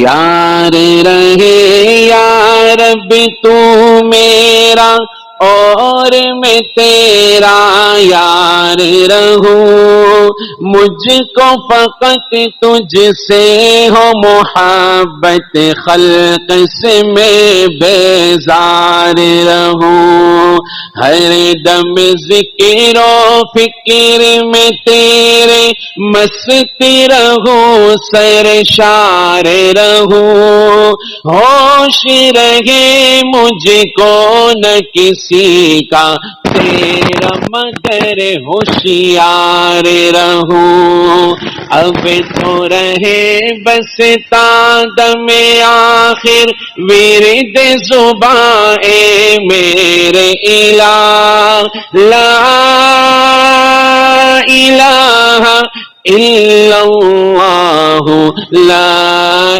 यार रहे या रब तू मेरा और मैं तेरा यार रहूं। मुझको फकत तुझसे हो मोहब्बत, खल्क से मैं बेजार रहूं। हर दम जिक्र फिक्र में तेरे मस्त रहूं, सरशार रहूं। होश रहे मुझको न किसी का, तेरा मगर होशियार रहूं। अब तो रहे बस तादमे आखिर विरिद ज़ुबान मेरे इलाह। ला इलाहा इल्लल्लाहु ला